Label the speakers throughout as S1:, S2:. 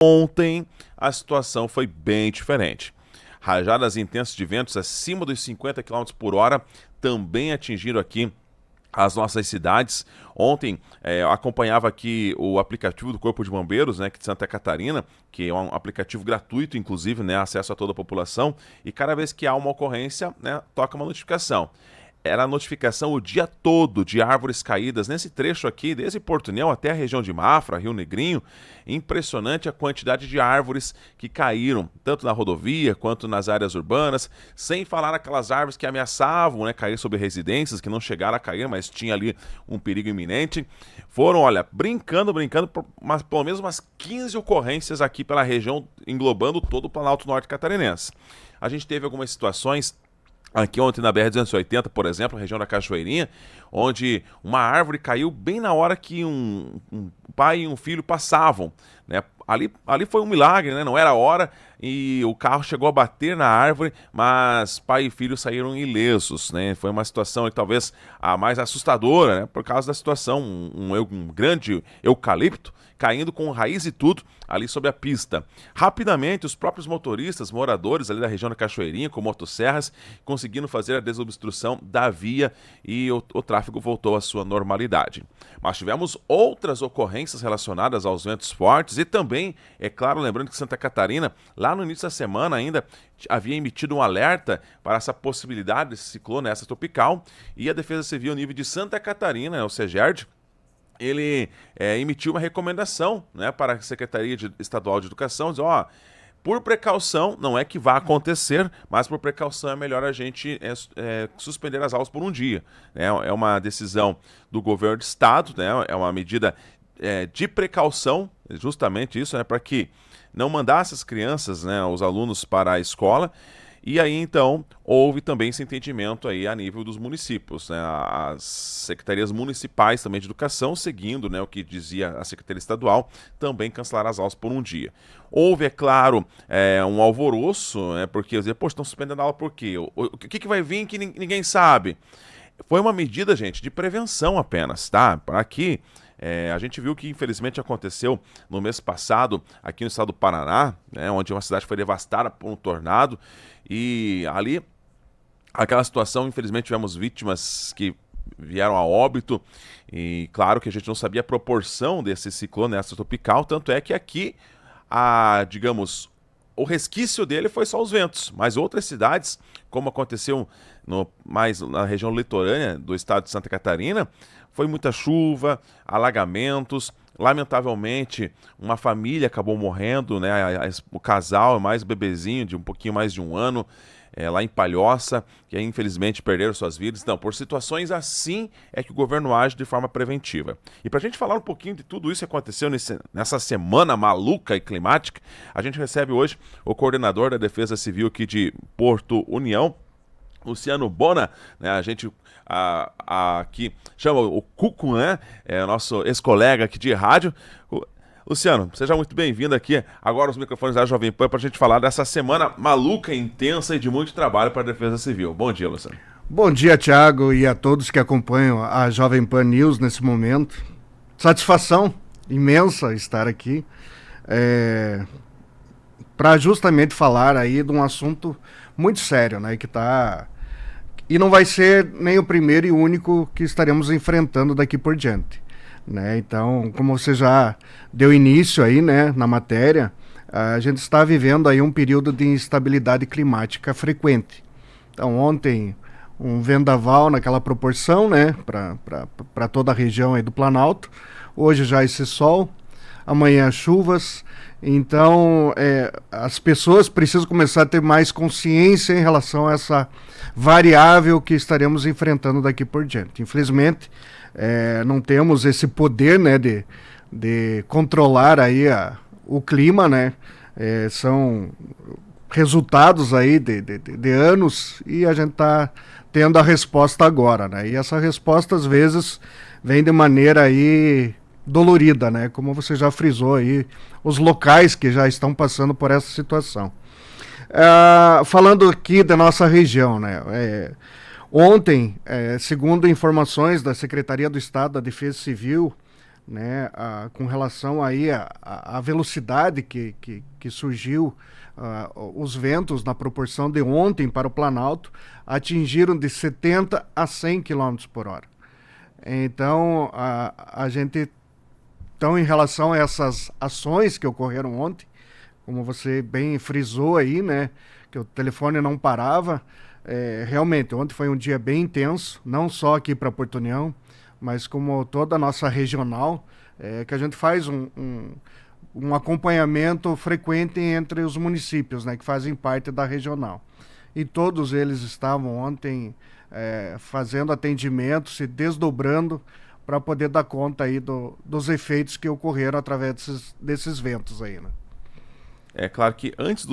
S1: Ontem a situação foi bem diferente. Rajadas intensas de ventos acima dos 50 km por hora também atingiram aqui as nossas cidades. Ontem eu acompanhava aqui o aplicativo do Corpo de Bombeiros, né, de Santa Catarina, que é um aplicativo gratuito, inclusive, né, acesso a toda a população, e cada vez que há uma ocorrência, né, toca uma notificação. Era a notificação o dia todo de árvores caídas nesse trecho aqui, desde Porto União até a região de Mafra, Rio Negrinho. Impressionante a quantidade de árvores que caíram, tanto na rodovia quanto nas áreas urbanas, sem falar aquelas árvores que ameaçavam, né, cair sobre residências, que não chegaram a cair, mas tinha ali um perigo iminente. Foram, olha, brincando, mas pelo menos umas 15 ocorrências aqui pela região, englobando todo o Planalto Norte Catarinense. A gente teve algumas situações aqui ontem na BR-280, por exemplo, região da Cachoeirinha, onde uma árvore caiu bem na hora que um pai e um filho passavam, né? Ali foi um milagre, né? Não era a hora e o carro chegou a bater na árvore, mas pai e filho saíram ilesos, né? Foi uma situação talvez a mais assustadora, né? Por causa da situação, um grande eucalipto caindo com raiz e tudo ali sobre a pista. Rapidamente, os próprios motoristas, moradores ali da região da Cachoeirinha, com motosserras, conseguindo fazer a desobstrução da via e o tráfego voltou à sua normalidade. Mas tivemos outras ocorrências relacionadas aos ventos fortes e também, é claro, lembrando que Santa Catarina, lá no início da semana ainda, havia emitido um alerta para essa possibilidade desse ciclone tropical, e a Defesa Civil nível de Santa Catarina, o SEGERD, ele emitiu uma recomendação, né, para a Secretaria Estadual de Educação, diz, por precaução, não é que vá acontecer, mas por precaução é melhor a gente suspender as aulas por um dia. Né? É uma decisão do governo do estado, né? É uma medida de precaução, justamente isso, né, para que não mandasse as crianças, né, os alunos para a escola. E aí, então, houve também esse entendimento aí a nível dos municípios, né? As secretarias municipais também de educação, seguindo, né, o que dizia a Secretaria Estadual, também cancelaram as aulas por um dia. Houve, é claro, um alvoroço, né, porque eu dizia, poxa, estão suspendendo a aula por quê? O que vai vir que ninguém sabe? Foi uma medida, gente, de prevenção apenas, tá? Para que a gente viu que infelizmente aconteceu no mês passado aqui no estado do Paraná, né, onde uma cidade foi devastada por um tornado, e ali, aquela situação, infelizmente tivemos vítimas que vieram a óbito, e claro que a gente não sabia a proporção desse ciclone tropical, tanto é que aqui, digamos, o resquício dele foi só os ventos, mas outras cidades, como aconteceu mais na região litorânea do estado de Santa Catarina, foi muita chuva, alagamentos. Lamentavelmente, uma família acabou morrendo, né? O casal, mais o bebezinho de um pouquinho mais de um ano, lá em Palhoça, que aí, infelizmente perderam suas vidas. Então, por situações assim é que o governo age de forma preventiva. E para a gente falar um pouquinho de tudo isso que aconteceu nessa semana maluca e climática, a gente recebe hoje o coordenador da Defesa Civil aqui de Porto União, Luciano Bona, né? A gente aqui chama o Cuco, né? É nosso ex-colega aqui de rádio. Luciano, seja muito bem-vindo aqui. Agora os microfones da Jovem Pan para a gente falar dessa semana maluca, intensa e de muito trabalho para a Defesa Civil. Bom dia, Luciano.
S2: Bom dia, Thiago, e a todos que acompanham a Jovem Pan News nesse momento. Satisfação imensa estar aqui para justamente falar aí de um assunto muito sério, né, e não vai ser nem o primeiro e único que estaremos enfrentando daqui por diante, né? Então, como você já deu início aí, né, na matéria, a gente está vivendo aí um período de instabilidade climática frequente. Então, ontem um vendaval naquela proporção, né, para toda a região aí do Planalto. Hoje já esse sol, amanhã chuvas. Então, as pessoas precisam começar a ter mais consciência em relação a essa variável que estaremos enfrentando daqui por diante. Infelizmente, não temos esse poder, né, de controlar aí o clima, né? São resultados aí de anos e a gente está tendo a resposta agora, né? E essa resposta, às vezes, vem de maneira aí dolorida, né? Como você já frisou aí, os locais que já estão passando por essa situação. Falando aqui da nossa região, né? Ontem, segundo informações da Secretaria do Estado da Defesa Civil, né, com relação aí à velocidade que surgiu, os ventos na proporção de ontem para o Planalto atingiram de 70 a 100 km por hora. Então, então, em relação a essas ações que ocorreram ontem, como você bem frisou aí, né, que o telefone não parava, realmente, ontem foi um dia bem intenso, não só aqui para Porto União, mas como toda a nossa regional, que a gente faz um acompanhamento frequente entre os municípios, né, que fazem parte da regional. E todos eles estavam ontem fazendo atendimento, se desdobrando para poder dar conta aí dos efeitos que ocorreram através desses ventos aí, né?
S1: É claro que antes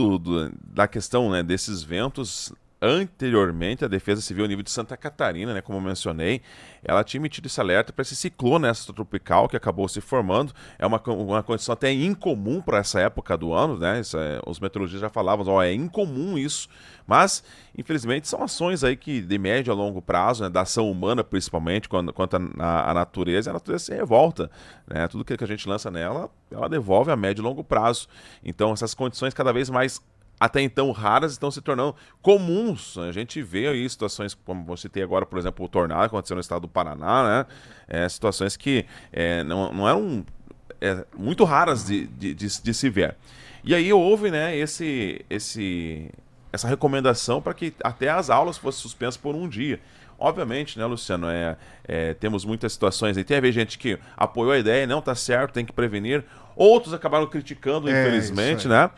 S1: da questão, né, desses ventos, anteriormente a Defesa Civil a nível de Santa Catarina, né, como eu mencionei, ela tinha emitido esse alerta para esse ciclone extratropical que acabou se formando. É uma condição até incomum para essa época do ano, né? Os meteorologistas já falavam, é incomum isso, mas infelizmente são ações aí que de médio a longo prazo, né, da ação humana principalmente, quanto à natureza, a natureza se revolta, né? Tudo que a gente lança nela, ela devolve a médio e longo prazo. Então essas condições cada vez mais até então raras estão se tornando comuns. A gente vê aí situações, como eu citei agora, por exemplo, o tornado que aconteceu no estado do Paraná, né? Situações que não eram muito raras de se ver. E aí houve, né, essa recomendação para que até as aulas fossem suspensas por um dia. Obviamente, né, Luciano, temos muitas situações aí. Teve gente que apoiou a ideia, não, tá certo, tem que prevenir. Outros acabaram criticando, infelizmente, né?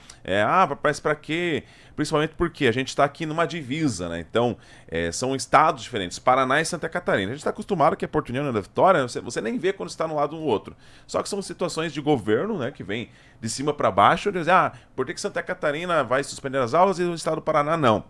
S1: Mas pra quê? Principalmente porque a gente está aqui numa divisa, né? Então, são estados diferentes, Paraná e Santa Catarina. A gente está acostumado que a Porto União e a Vitória, você nem vê quando está no lado do outro. Só que são situações de governo, né, que vem de cima para baixo, dizer, por que Santa Catarina vai suspender as aulas e o estado do Paraná não?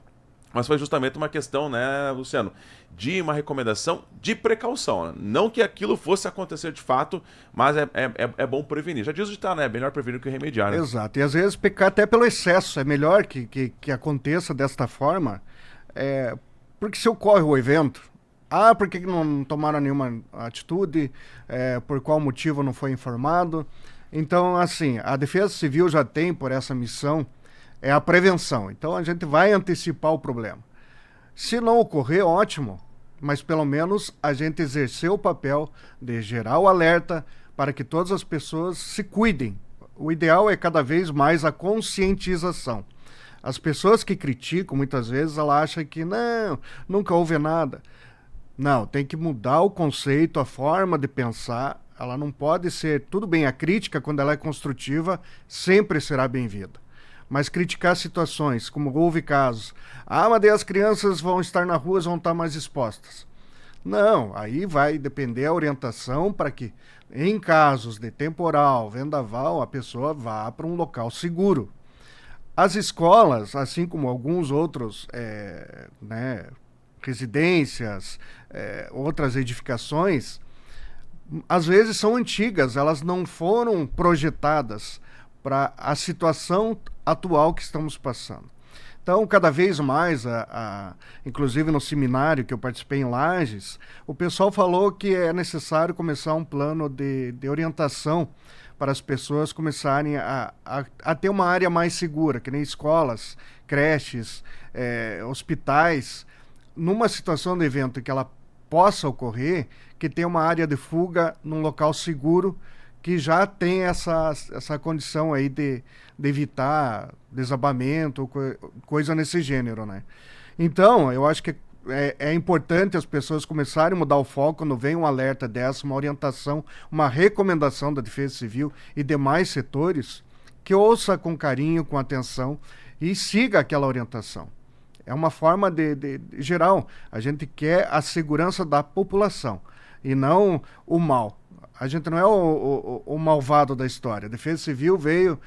S1: Mas foi justamente uma questão, né, Luciano, de uma recomendação de precaução, né? Não que aquilo fosse acontecer de fato, mas é bom prevenir. Já diz o ditado, né? É melhor prevenir do que remediar, né?
S2: Exato. E às vezes pecar até pelo excesso. É melhor que aconteça desta forma, porque se ocorre o evento, por que não tomaram nenhuma atitude? Por qual motivo não foi informado? Então, assim, a Defesa Civil já tem por essa missão a prevenção. Então a gente vai antecipar o problema. Se não ocorrer, ótimo, mas pelo menos a gente exerceu o papel de gerar o alerta para que todas as pessoas se cuidem. O ideal é cada vez mais a conscientização. As pessoas que criticam, muitas vezes, ela acha que não, nunca houve nada. Não, tem que mudar o conceito, a forma de pensar. Ela não pode ser... Tudo bem, a crítica, quando ela é construtiva, sempre será bem-vinda. Mas criticar situações, como houve casos, mas daí as crianças vão estar na rua, vão estar mais expostas. Não, aí vai depender a orientação para que, em casos de temporal, vendaval, a pessoa vá para um local seguro. As escolas, assim como alguns outros, residências, outras edificações, às vezes são antigas, elas não foram projetadas para a situação atual que estamos passando. Então, cada vez mais, inclusive no seminário que eu participei em Lages, o pessoal falou que é necessário começar um plano de orientação para as pessoas começarem a ter uma área mais segura, que nem escolas, creches, hospitais, numa situação de evento que ela possa ocorrer, que tenha uma área de fuga num local seguro, que já tem essa condição aí de evitar desabamento, coisa nesse gênero, né? Então, eu acho que é importante as pessoas começarem a mudar o foco quando vem um alerta dessa, uma orientação, uma recomendação da Defesa Civil e demais setores, que ouça com carinho, com atenção e siga aquela orientação. É uma forma de geral. A gente quer a segurança da população e não o mal. A gente não é o malvado da história. A Defesa Civil veio,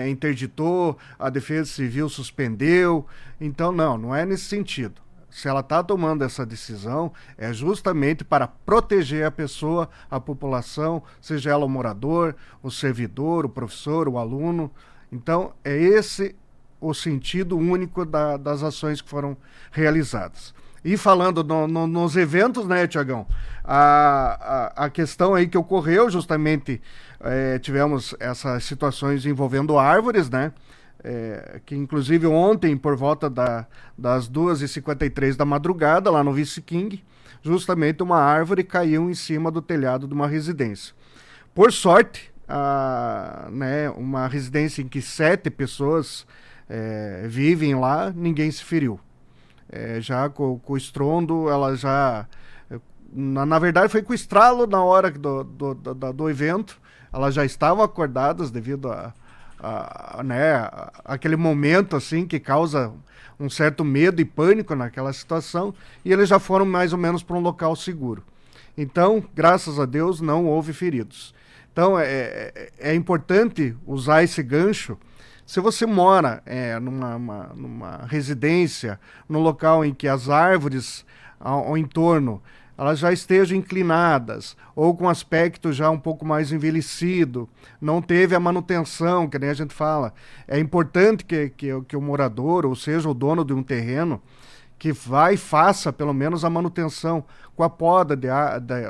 S2: interditou, a Defesa Civil suspendeu. Então, não é nesse sentido. Se ela está tomando essa decisão, é justamente para proteger a pessoa, a população, seja ela o morador, o servidor, o professor, o aluno. Então, é esse o sentido único das ações que foram realizadas. E falando nos eventos, né, Tiagão, a questão aí que ocorreu, justamente, tivemos essas situações envolvendo árvores, né, que inclusive ontem, por volta das 2h53 da madrugada, lá no Vice King, justamente uma árvore caiu em cima do telhado de uma residência. Por sorte, né, uma residência em que 7 pessoas vivem lá, ninguém se feriu. Já com o estrondo, ela já... Na verdade, foi com o estralo na hora do evento. Elas já estavam acordadas devido né, aquele momento assim que causa um certo medo e pânico naquela situação. E eles já foram mais ou menos para um local seguro. Então, graças a Deus, não houve feridos. Então, é importante usar esse gancho. Se você mora numa residência, no local em que as árvores ao entorno elas já estejam inclinadas ou com aspecto já um pouco mais envelhecido, não teve a manutenção, que nem a gente fala, é importante que o morador, ou seja, o dono de um terreno, que vai e faça pelo menos a manutenção com a poda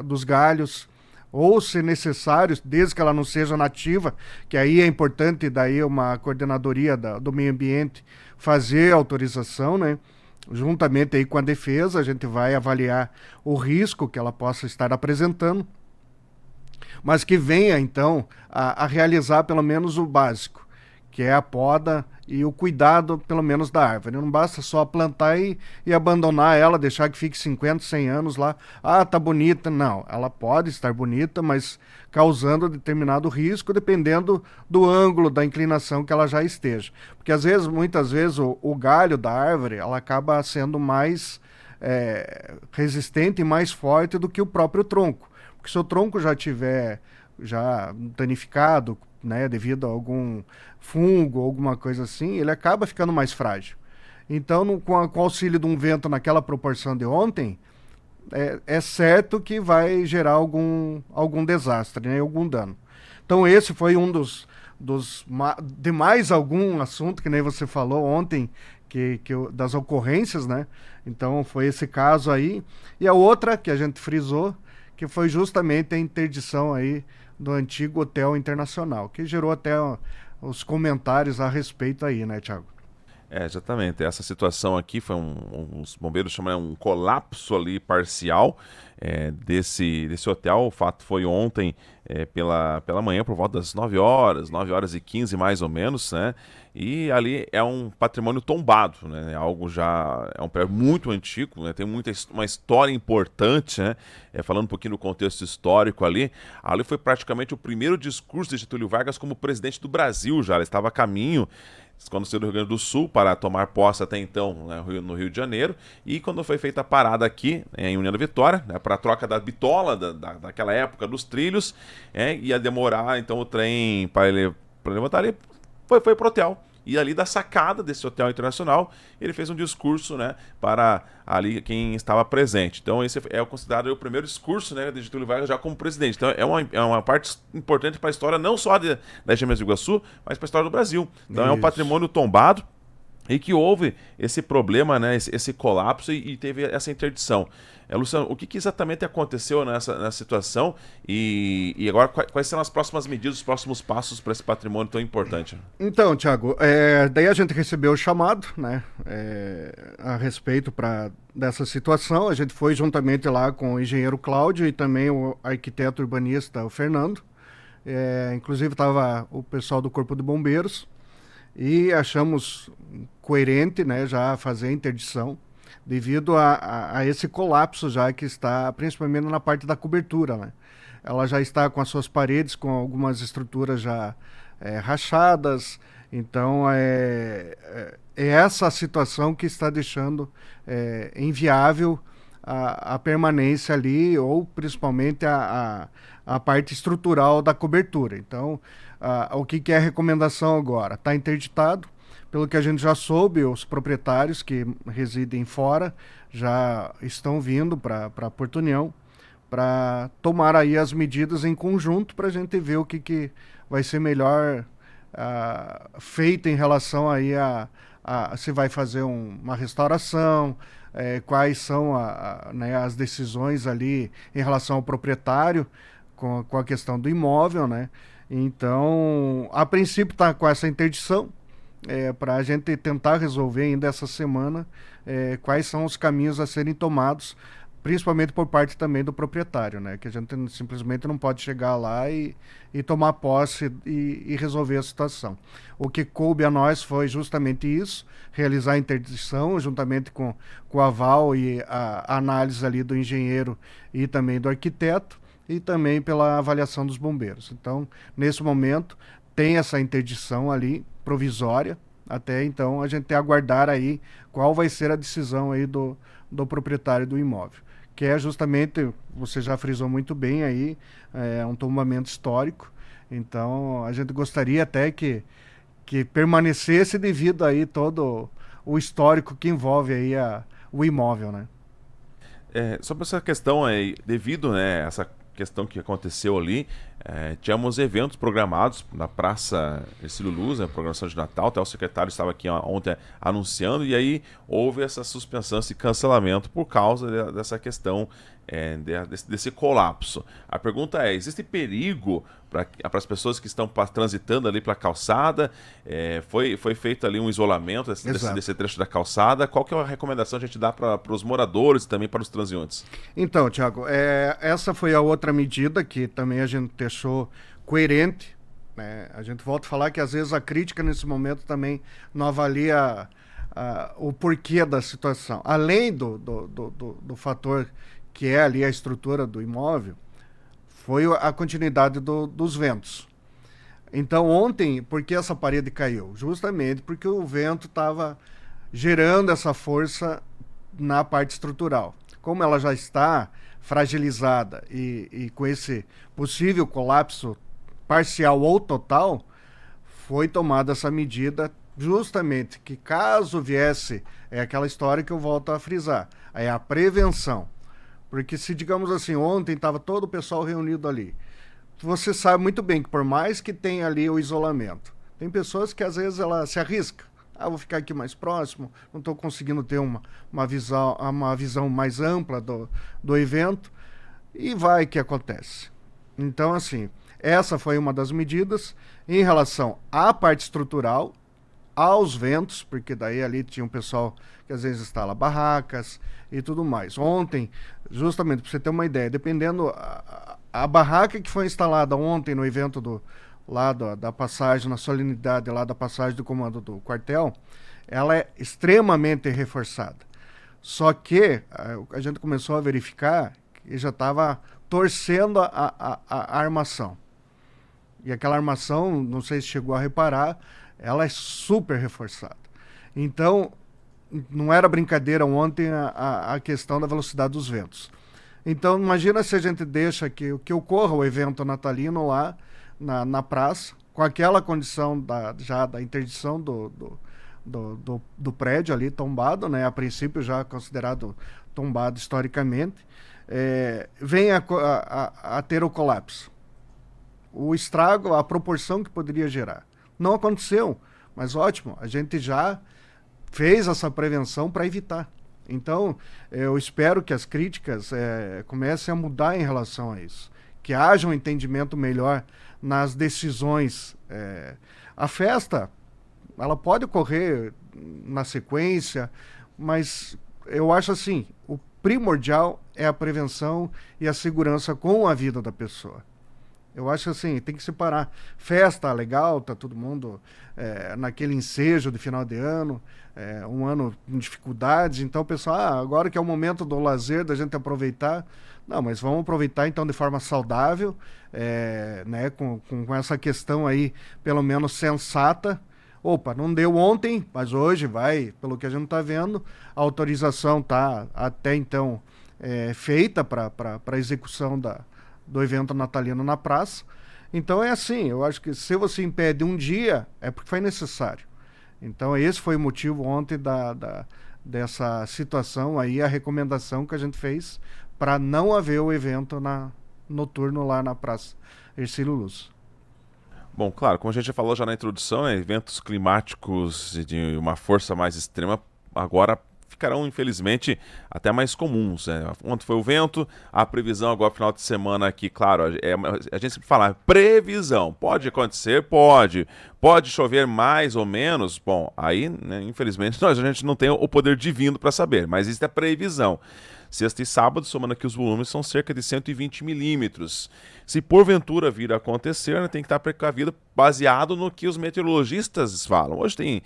S2: dos galhos, ou, se necessário, desde que ela não seja nativa, que aí é importante daí uma coordenadoria do meio ambiente fazer a autorização, né? Juntamente aí com a defesa, a gente vai avaliar o risco que ela possa estar apresentando, mas que venha, então, a realizar pelo menos o básico, que é a poda e o cuidado, pelo menos, da árvore. Não basta só plantar e abandonar ela, deixar que fique 50, 100 anos lá. Ah, tá bonita. Não, ela pode estar bonita, mas causando determinado risco, dependendo do ângulo, da inclinação que ela já esteja. Porque, muitas vezes, o galho da árvore, ela acaba sendo mais resistente e mais forte do que o próprio tronco. Porque se o tronco já tiver danificado, né, devido a algum fungo, alguma coisa assim, ele acaba ficando mais frágil. Então, com o auxílio de um vento naquela proporção de ontem, é certo que vai gerar algum desastre, né, algum dano. Então, esse foi um de mais algum assunto, que nem você falou ontem, das ocorrências, né? Então, foi esse caso aí. E a outra que a gente frisou, que foi justamente a interdição aí do antigo Hotel Internacional, que gerou até os comentários a respeito aí, né, Thiago?
S1: Exatamente. Essa situação aqui foi os bombeiros chamam um colapso ali parcial desse hotel. O fato foi ontem pela manhã, por volta das 9h15 mais ou menos, né? E ali é um patrimônio tombado, né? Algo já é um prédio muito antigo, né? Tem uma história importante, né? Falando um pouquinho do contexto histórico ali foi praticamente o primeiro discurso de Getúlio Vargas como presidente do Brasil já. Ele estava a caminho quando saiu do Rio Grande do Sul para tomar posse até então, né, no Rio de Janeiro, e quando foi feita a parada aqui em União da Vitória, né, para a troca da bitola daquela época dos trilhos, ia demorar então o trem para levantar ali, foi pro hotel. E ali da sacada desse Hotel Internacional, ele fez um discurso, né, para ali quem estava presente. Então esse é considerado o primeiro discurso, né, de Getúlio Vargas já como presidente. Então é uma parte importante para a história não só das Gêmeas do Iguaçu, mas para a história do Brasil. Então é um patrimônio tombado e que houve esse problema, né, esse colapso e teve essa interdição. Luciano, o que exatamente aconteceu nessa situação e agora quais serão as próximas medidas, os próximos passos para esse patrimônio tão importante?
S2: Então, Thiago, daí a gente recebeu o chamado, né, a respeito dessa situação. A gente foi juntamente lá com o engenheiro Cláudio e também o arquiteto urbanista, o Fernando. Inclusive estava o pessoal do Corpo de Bombeiros e achamos coerente, né, já fazer a interdição devido a esse colapso já que está, principalmente na parte da cobertura, né? Ela já está com as suas paredes, com algumas estruturas já rachadas, então é essa situação que está deixando inviável a permanência ali, ou principalmente a parte estrutural da cobertura. Então, o que é a recomendação agora? Está interditado. Pelo que a gente já soube, os proprietários que residem fora já estão vindo para Porto União para tomar aí as medidas em conjunto para a gente ver o que vai ser melhor feito em relação aí se vai fazer uma restauração, quais são né, as decisões ali em relação ao proprietário com a questão do imóvel, né? Então, a princípio está com essa interdição, para a gente tentar resolver ainda essa semana quais são os caminhos a serem tomados, principalmente por parte também do proprietário, né? Que a gente simplesmente não pode chegar lá e tomar posse e resolver a situação. O que coube a nós foi justamente isso, realizar a interdição juntamente com o aval e a análise ali do engenheiro e também do arquiteto, e também pela avaliação dos bombeiros. Então, nesse momento, tem essa interdição ali, provisória, até então a gente aguardar aí qual vai ser a decisão aí do proprietário do imóvel, que é justamente, você já frisou muito bem aí, um tombamento histórico. Então a gente gostaria até que permanecesse devido aí todo o histórico que envolve aí o imóvel, né?
S1: Sobre essa questão aí, devido, né, essa questão que aconteceu ali, tínhamos eventos programados na Praça Hercílio Luz, né, programação de Natal, até o secretário estava aqui ontem anunciando, e aí houve essa suspensão, esse cancelamento por causa dessa questão, desse colapso. A pergunta é, existe perigo para as pessoas que estão transitando ali pela calçada? Foi feito ali um isolamento desse trecho da calçada. Qual que é a recomendação que a gente dá para os moradores e também para os transeuntes?
S2: Então, Thiago, essa foi a outra medida que também a gente deixou coerente, né? A gente volta a falar que às vezes a crítica nesse momento também não avalia o porquê da situação. Além do fator que é ali a estrutura do imóvel, foi a continuidade dos ventos. Então ontem, por que essa parede caiu? Justamente porque o vento estava gerando essa força na parte estrutural. Como ela já está fragilizada e com esse possível colapso parcial ou total, foi tomada essa medida justamente que caso viesse, aquela história que eu volto a frisar, é a prevenção. Porque se, digamos assim, ontem estava todo o pessoal reunido ali, você sabe muito bem que por mais que tenha ali o isolamento, tem pessoas que às vezes ela se arrisca. Vou ficar aqui mais próximo, não estou conseguindo ter uma visão mais ampla do evento, e vai que acontece. Então, assim, essa foi uma das medidas em relação à parte estrutural, aos ventos, porque daí ali tinha um pessoal que às vezes instala barracas e tudo mais. Ontem, justamente para você ter uma ideia, dependendo a barraca que foi instalada ontem no evento da passagem, na solenidade lá da passagem do comando do quartel, ela é extremamente reforçada. Só que a gente começou a verificar que já estava torcendo a armação. E aquela armação, não sei se chegou a reparar, ela é super reforçada. Então, não era brincadeira ontem a questão da velocidade dos ventos. Então, imagina se a gente deixa que ocorra o evento natalino lá na praça, com aquela condição já da interdição do prédio ali tombado, né? A princípio já considerado tombado historicamente, vem a ter o colapso. O estrago, a proporção que poderia gerar. Não aconteceu, mas ótimo, a gente já fez essa prevenção para evitar. Então, eu espero que as críticas comecem a mudar em relação a isso. Que haja um entendimento melhor nas decisões. A festa, ela pode ocorrer na sequência, mas eu acho assim, o primordial é a prevenção e a segurança com a vida da pessoa. Eu acho assim, tem que separar. Festa, legal, tá todo mundo naquele ensejo de final de ano, um ano com dificuldades, então o pessoal, agora que é o momento do lazer, da gente aproveitar. Não, mas vamos aproveitar então de forma saudável, né, com essa questão aí, pelo menos sensata. Opa, não deu ontem, mas hoje vai, pelo que a gente está vendo, a autorização está até então feita para a execução do evento natalino na praça. Então é assim, eu acho que se você impede um dia, é porque foi necessário. Então esse foi o motivo ontem dessa situação aí, a recomendação que a gente fez para não haver o evento noturno lá na Praça Hercílio Luz.
S1: Bom, claro, como a gente já falou já na introdução, né, eventos climáticos de uma força mais extrema agora ficarão, infelizmente, até mais comuns, né? Ontem foi o vento, a previsão agora, final de semana aqui, claro, a gente sempre fala, previsão, pode acontecer? Pode chover mais ou menos? Bom, aí, né, infelizmente, a gente não tem o poder divino para saber, mas isso é previsão. Sexta e sábado, somando aqui os volumes, são cerca de 120 milímetros. Se porventura vir a acontecer, né, tem que estar precavido baseado no que os meteorologistas falam. Hoje tem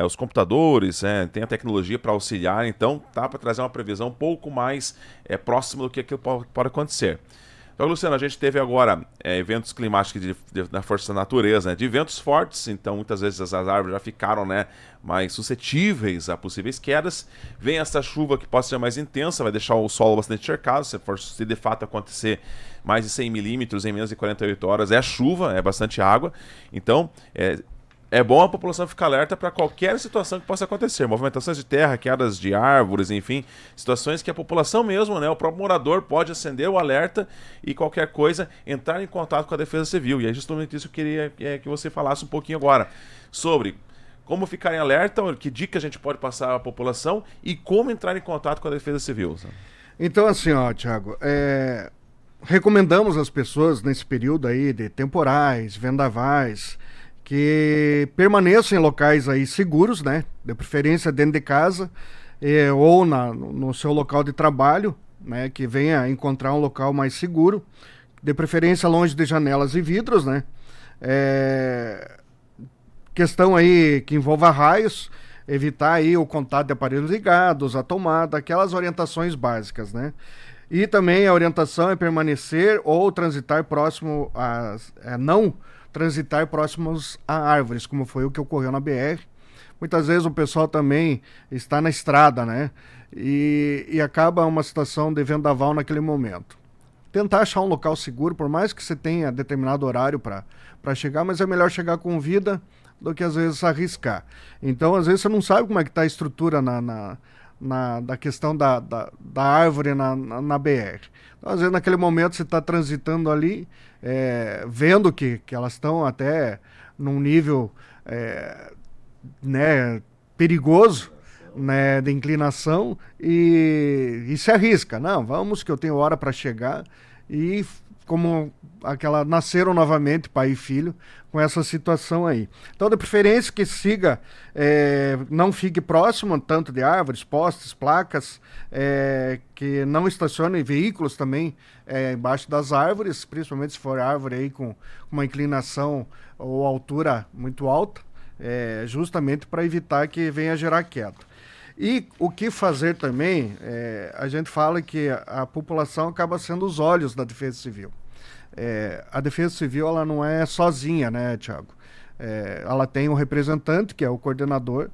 S1: os computadores, tem a tecnologia para auxiliar, então tá para trazer uma previsão um pouco mais próxima do que aquilo pode acontecer. Então, Luciano, a gente teve agora eventos climáticos da força da natureza, né, de ventos fortes, então muitas vezes as árvores já ficaram, né, mais suscetíveis a possíveis quedas. Vem essa chuva que pode ser mais intensa, vai deixar o solo bastante encharcado, se de fato acontecer mais de 100 milímetros em menos de 48 horas, é chuva, é bastante água, então é bom a população ficar alerta para qualquer situação que possa acontecer. Movimentações de terra, quedas de árvores, enfim, situações que a população mesmo, né, o próprio morador pode acender o alerta e qualquer coisa entrar em contato com a Defesa Civil. E é justamente isso que eu queria que você falasse um pouquinho agora sobre como ficar em alerta, que dica a gente pode passar à população e como entrar em contato com a Defesa Civil. Sabe?
S2: Então, assim, ó, Thiago, recomendamos às pessoas nesse período aí de temporais, vendavais, que permaneçam em locais aí seguros, né? De preferência dentro de casa ou no seu local de trabalho, né? Que venha encontrar um local mais seguro, de preferência longe de janelas e vidros, né? Questão aí que envolva raios, evitar aí o contato de aparelhos ligados, a tomada, aquelas orientações básicas, né? E também a orientação é permanecer ou transitar próximo não transitar próximos a árvores, como foi o que ocorreu na BR. Muitas vezes o pessoal também está na estrada, né? E acaba uma situação de vendaval naquele momento. Tentar achar um local seguro, por mais que você tenha determinado horário para chegar, mas é melhor chegar com vida do que às vezes arriscar. Então, às vezes você não sabe como é que está a estrutura da questão da árvore na BR. Então, às vezes naquele momento você está transitando ali, vendo que elas estão até num nível né, perigoso, né, de inclinação e se arrisca. Não, vamos que eu tenho hora para chegar e como nasceram novamente pai e filho com essa situação aí. Então, de preferência que siga, não fique próximo tanto de árvores, postes, placas, que não estacione veículos também embaixo das árvores, principalmente se for árvore aí com uma inclinação ou altura muito alta, justamente para evitar que venha gerar queda. E o que fazer também, a gente fala que a população acaba sendo os olhos da Defesa Civil. A Defesa Civil ela não é sozinha, né, Thiago? Ela tem um representante, que é o coordenador,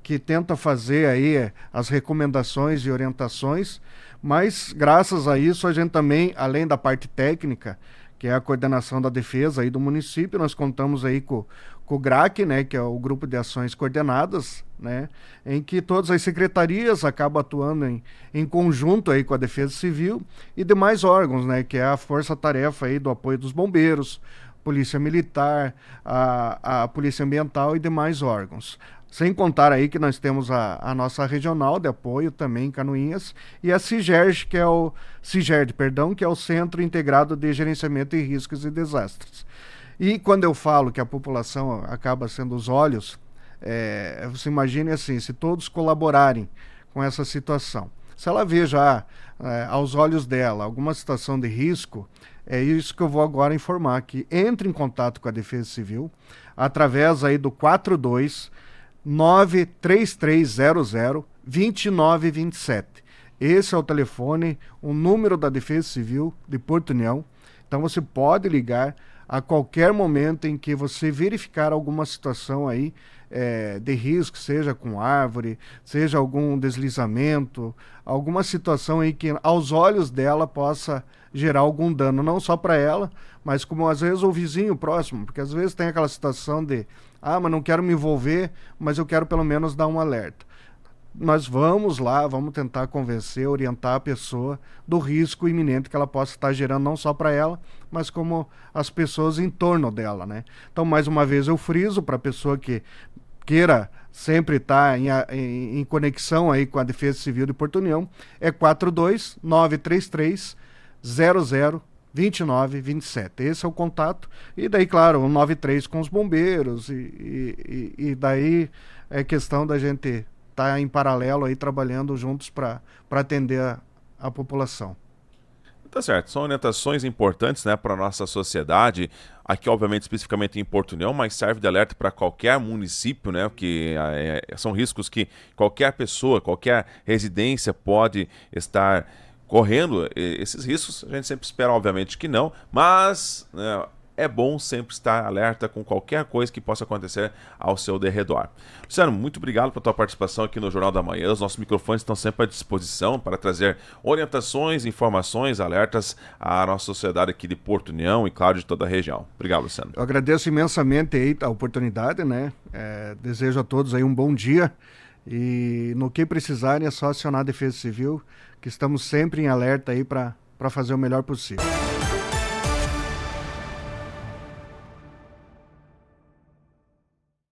S2: que tenta fazer aí as recomendações e orientações, mas graças a isso a gente também, além da parte técnica, que é a coordenação da defesa aí do município, nós contamos aí com o GRAC, né, que é o Grupo de Ações Coordenadas, né, em que todas as secretarias acabam atuando em conjunto aí com a Defesa Civil e demais órgãos, né, que é a força-tarefa aí do apoio dos bombeiros, Polícia Militar, a Polícia Ambiental e demais órgãos. Sem contar aí que nós temos a nossa regional de apoio também em Canoinhas e a CIGERD, que é o Centro Integrado de Gerenciamento de Riscos e Desastres. E quando eu falo que a população acaba sendo os olhos, você imagine assim, se todos colaborarem com essa situação. Se ela vê já aos olhos dela alguma situação de risco, é isso que eu vou agora informar, que entre em contato com a Defesa Civil através aí do 42 93300 2927. Esse é o telefone, o número da Defesa Civil de Porto União. Então você pode ligar a qualquer momento em que você verificar alguma situação aí de risco, seja com árvore, seja algum deslizamento, alguma situação aí que aos olhos dela possa gerar algum dano, não só para ela, mas como às vezes o vizinho próximo, porque às vezes tem aquela situação de mas não quero me envolver, mas eu quero pelo menos dar um alerta. nós vamos lá, vamos tentar convencer, orientar a pessoa do risco iminente que ela possa estar gerando, não só para ela, mas como as pessoas em torno dela, né? Então, mais uma vez, eu friso para a pessoa que queira sempre estar em conexão aí com a Defesa Civil de Porto União, é 42-933 00 2927. Esse é o contato. E daí, claro, o 93 com os bombeiros. E daí é questão da gente estar em paralelo aí trabalhando juntos para atender a população.
S1: Tá certo, são orientações importantes, né, para a nossa sociedade, aqui obviamente especificamente em Porto União, mas serve de alerta para qualquer município, né, que são riscos que qualquer pessoa, qualquer residência pode estar correndo esses riscos. A gente sempre espera obviamente que não, mas né, é bom sempre estar alerta com qualquer coisa que possa acontecer ao seu derredor. Luciano, muito obrigado pela tua participação aqui no Jornal da Manhã. Os nossos microfones estão sempre à disposição para trazer orientações, informações, alertas à nossa sociedade aqui de Porto União e, claro, de toda a região. Obrigado, Luciano.
S2: Eu agradeço imensamente aí a oportunidade, né? Desejo a todos aí um bom dia e no que precisarem é só acionar a Defesa Civil, que estamos sempre em alerta aí para fazer o melhor possível.